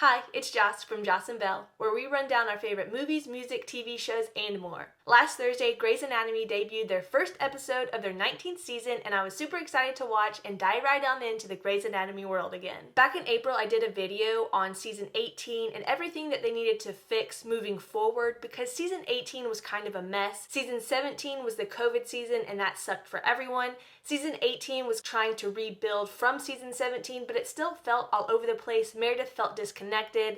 Hi, it's Joss from Joss and Bell, where we run down our favorite movies, music, TV shows, and more. Last Thursday, Grey's Anatomy debuted their first episode of their 19th season, and I was super excited to watch and dive right on into the Grey's Anatomy world again. Back in April, I did a video on season 18 and everything that they needed to fix moving forward because season 18 was kind of a mess. Season 17 was the COVID season, and that sucked for everyone. Season 18 was trying to rebuild from season 17, but it still felt all over the place. Meredith felt disconnected.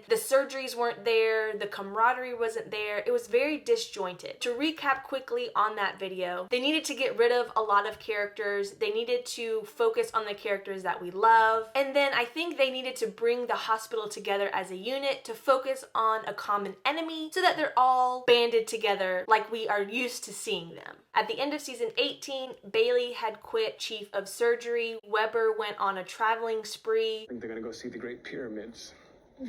The surgeries weren't there. The camaraderie wasn't there. It was very disjointed. To recap quickly on that video, they needed to get rid of a lot of characters. They needed to focus on the characters that we love. And then I think they needed to bring the hospital together as a unit to focus on a common enemy so that they're all banded together like we are used to seeing them. At the end of season 18, Bailey had quit chief of surgery. Weber went on a traveling spree. I think they're gonna go see the Great Pyramids.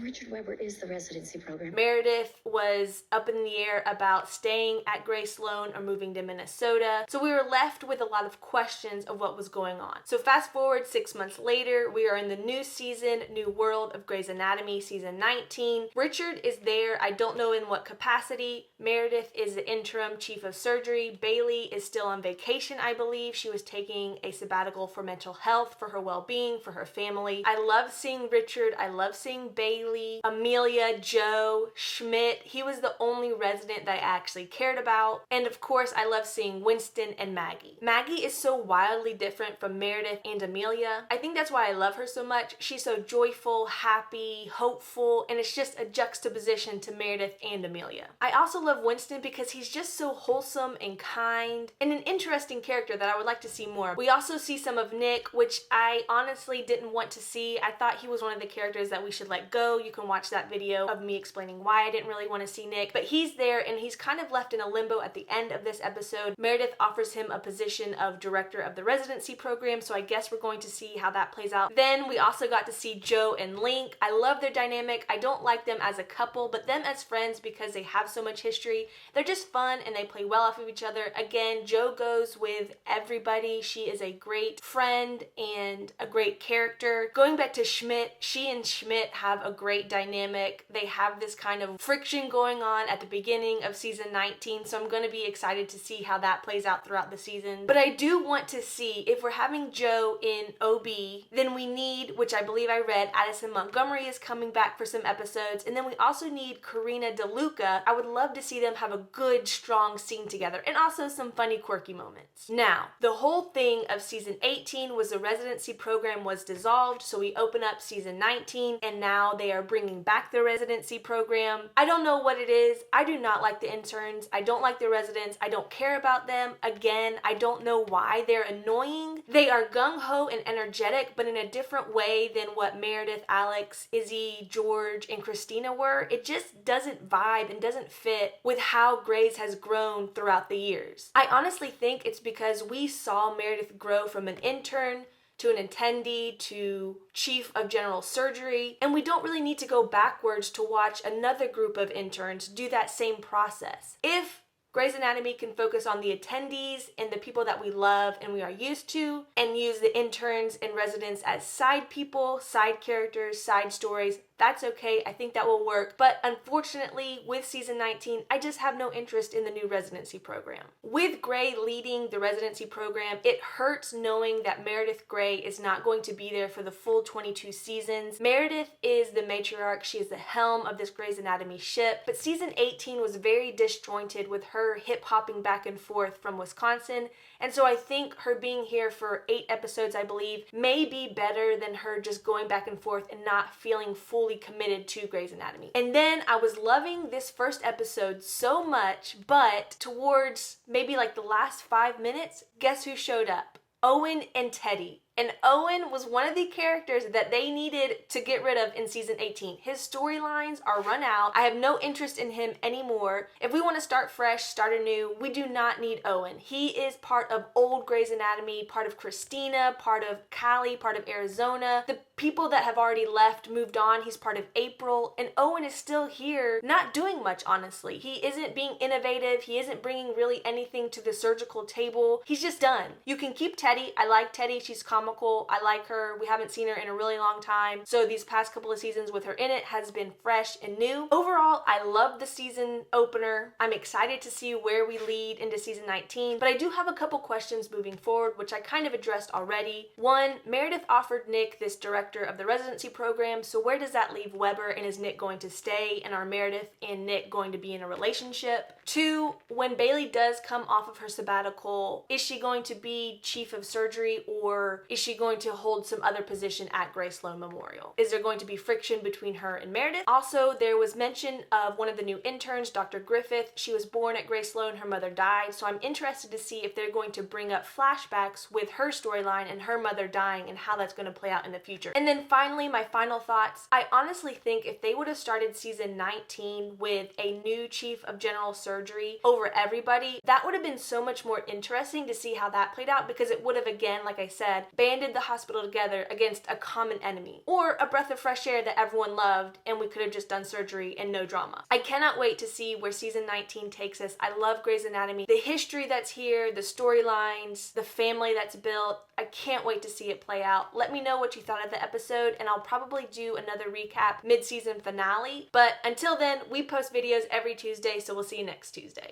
Richard Weber is the residency program. Meredith was up in the air about staying at Grey Sloan or moving to Minnesota. So we were left with a lot of questions of what was going on. So fast forward 6 months later, we are in the new season, new world of Grey's Anatomy, season 19. Richard is there. I don't know in what capacity. Meredith is the interim chief of surgery. Bailey is still on vacation, I believe. She was taking a sabbatical for mental health, for her well-being, for her family. I love seeing Richard. I love seeing Bailey, Amelia, Joe, Schmidt. He was the only resident that I actually cared about. And of course, I love seeing Winston and Maggie. Maggie is so wildly different from Meredith and Amelia. I think that's why I love her so much. She's so joyful, happy, hopeful, and it's just a juxtaposition to Meredith and Amelia. I also love Winston because he's just so wholesome and kind and an interesting character that I would like to see more. We also see some of Nick, which I honestly didn't want to see. I thought he was one of the characters that we should let go. You can watch that video of me explaining why I didn't really want to see Nick, but he's there and he's kind of left in a limbo at the end of this episode. Meredith offers him a position of director of the residency program, so I guess we're going to see how that plays out. Then we also got to see Joe and Link. I love their dynamic. I don't like them as a couple, but them as friends because they have so much history. They're just fun and they play well off of each other. Again, Joe goes with everybody. She is a great friend and a great character. Going back to Schmidt, she and Schmidt have a great dynamic. They have this kind of friction going on at the beginning of season 19, so I'm going to be excited to see how that plays out throughout the season. But I do want to see, if we're having Joe in OB, then we need, which I believe I read, Addison Montgomery is coming back for some episodes, and then we also need Karina DeLuca. I would love to see them have a good, strong scene together, and also some funny, quirky moments. Now, the whole thing of season 18 was the residency program was dissolved, so we open up season 19, and now they are bringing back the residency program. I don't know what it is. I do not like the interns. I don't like the residents. I don't care about them. Again, I don't know why. They're annoying. They are gung-ho and energetic, but in a different way than what Meredith, Alex, Izzy, George, and Christina were. It just doesn't vibe and doesn't fit with how Grey's has grown throughout the years. I honestly think it's because we saw Meredith grow from an intern to an attendee, to chief of general surgery, and we don't really need to go backwards to watch another group of interns do that same process. If Grey's Anatomy can focus on the attendees and the people that we love and we are used to, and use the interns and residents as side people, side characters, side stories, that's okay. I think that will work. But unfortunately, with season 19, I just have no interest in the new residency program. With Grey leading the residency program, it hurts knowing that Meredith Grey is not going to be there for the full 22 seasons. Meredith is the matriarch. She is the helm of this Grey's Anatomy ship. But season 18 was very disjointed with her hip-hopping back and forth from Wisconsin. And so I think her being here for 8 episodes, I believe, may be better than her just going back and forth and not feeling fully committed to Grey's Anatomy. And then I was loving this first episode so much, but towards maybe like the last 5 minutes, guess who showed up? Owen and Teddy. And Owen was one of the characters that they needed to get rid of in season 18. His storylines are run out. I have no interest in him anymore. If we want to start fresh, start anew, we do not need Owen. He is part of old Grey's Anatomy, part of Christina, part of Cali, part of Arizona. The people that have already left, moved on. He's part of April, and Owen is still here, not doing much, honestly. He isn't being innovative. He isn't bringing really anything to the surgical table. He's just done. You can keep Teddy. I like Teddy. She's comical. I like her. We haven't seen her in a really long time. So these past couple of seasons with her in it has been fresh and new. Overall, I love the season opener. I'm excited to see where we lead into season 19, but I do have a couple questions moving forward, which I kind of addressed already. One, Meredith offered Nick this director of the residency program, so where does that leave Weber, and is Nick going to stay, and are Meredith and Nick going to be in a relationship? Two, when Bailey does come off of her sabbatical, is she going to be chief of surgery, or is she going to hold some other position at Grace Sloan Memorial? Is there going to be friction between her and Meredith? Also, there was mention of one of the new interns, Dr. Griffith. She was born at Grace Sloan, her mother died, so I'm interested to see if they're going to bring up flashbacks with her storyline and her mother dying and how that's going to play out in the future. And then finally, my final thoughts. I honestly think if they would have started season 19 with a new chief of general surgery over everybody, that would have been so much more interesting to see how that played out, because it would have, again, like I said, banded the hospital together against a common enemy, or a breath of fresh air that everyone loved, and we could have just done surgery and no drama. I cannot wait to see where season 19 takes us. I love Grey's Anatomy. The history that's here, the storylines, the family that's built. I can't wait to see it play out. Let me know what you thought of the episode, and I'll probably do another recap mid-season finale. But until then, we post videos every Tuesday, so we'll see you next Tuesday.